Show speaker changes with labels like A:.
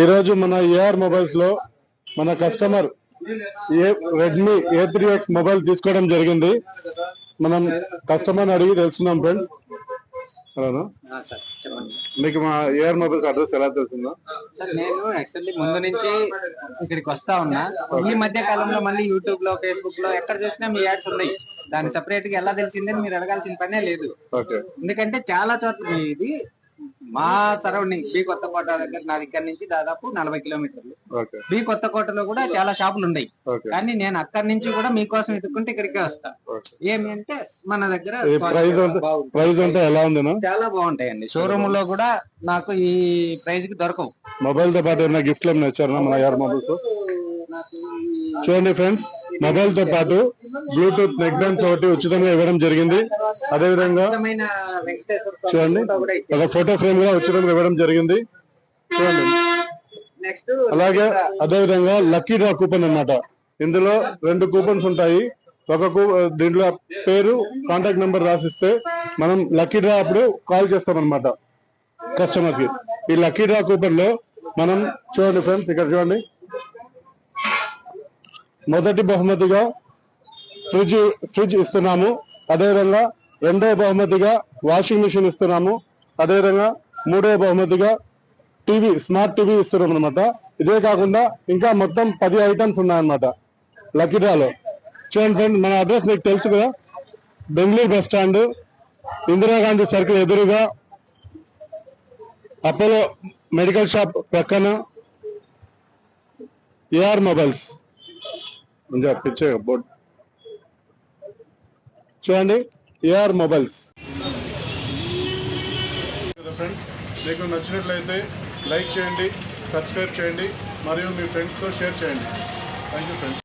A: ఈ రోజు మన ఏఆర్ మొబైల్స్ లో మన కస్టమర్ రెడ్మీ A3X మొబైల్ తీసుకోవడం జరిగింది. మనం కస్టమర్ అడిగి తెలుసుకున్నాం ఫ్రెండ్స్. మీకు మా ఏఆర్ మొబైల్స్ అడ్రస్ ఎలా తెలుస్తుందా?
B: సార్ నేను యాక్చువల్లీ ముందు నుంచి ఇక్కడికి వస్తా ఉన్నా. ఈ మధ్య కాలంలో మళ్ళీ యూట్యూబ్ లో, ఫేస్బుక్ లో ఎక్కడ చూసినా మీ యాడ్స్ ఉన్నాయి. దాన్ని సెపరేట్ గా ఎలా తెలిసిందని మీరు అడగాల్సిన పనే లేదు. ఎందుకంటే చాలా చోట్ల ఇది మా సరౌండింగ్ బి కొత్తకోట దగ్గర, నా దగ్గర నుంచి దాదాపు 40 కిలోమీటర్లు. బి కొత్తకోటలో కూడా చాలా షాపులు ఉన్నాయి. కానీ నేను అక్కడి నుంచి కూడా మీకోసం ఎత్తుకుంటే ఇక్కడికే వస్తా. ఏమి అంటే మన దగ్గర చాలా బాగుంటాయండి. షోరూమ్ లో కూడా నాకు ఈ ప్రైస్ కి దొరకవు.
A: మొబైల్ తో పాటు ఏమైనా గిఫ్ట్లు ఏమైనా ఇచ్చారా మన ఏఆర్ మొబైల్స్? చూడండి ఫ్రెండ్స్, మొబైల్ తో పాటు బ్లూటూత్ నెక్ బ్యాండ్ ఒకటి ఉచితంగా ఇవ్వడం జరిగింది. అదే విధంగా చూడండి, ఒక ఫోటో ఫ్రేమ్ కూడా ఉచితంగా ఇవ్వడం జరిగింది. చూడండి, అలాగే అదే విధంగా లక్కీ డ్రా కూపన్ అన్నమాట. ఇందులో 2 కూపన్స్ ఉంటాయి. దీంట్లో పేరు, కాంటాక్ట్ నెంబర్ రాసిస్తే మనం లక్కీ డ్రా అప్పుడు కాల్ చేస్తాం అనమాట కస్టమర్స్ కి. ఈ లక్కీ డ్రా కూపన్ లో మనం చూడండి ఫ్రెండ్స్, ఇక్కడ చూడండి, మొదటి బహుమతిగా ఫ్రిడ్జ్ ఇస్తున్నాము. అదేవిధంగా రెండవ బహుమతిగా వాషింగ్ మిషన్ ఇస్తున్నాము. అదేవిధంగా మూడవ బహుమతిగా స్మార్ట్ టీవీ ఇస్తున్నాం అనమాట. ఇదే కాకుండా ఇంకా మొత్తం 10 ఐటమ్స్ ఉన్నాయన్నమాట లక్కీ డ్రాలో. చూడండి ఫ్రెండ్, మన అడ్రస్ మీకు తెలుసు కదా, Bengaluru bus stand, Indira Gandhi circle ఎదురుగా, అపోలో మెడికల్ షాప్ పక్కన ఏఆర్ మొబైల్స్ బోర్డ్. చూడండి, ఏఆర్ మొబైల్స్. ఫ్రెండ్స్, మీకు నచ్చినట్లయితే లైక్ చేయండి, సబ్స్క్రైబ్ చేయండి మరియు మీ ఫ్రెండ్స్తో షేర్ చేయండి. Thank you friends.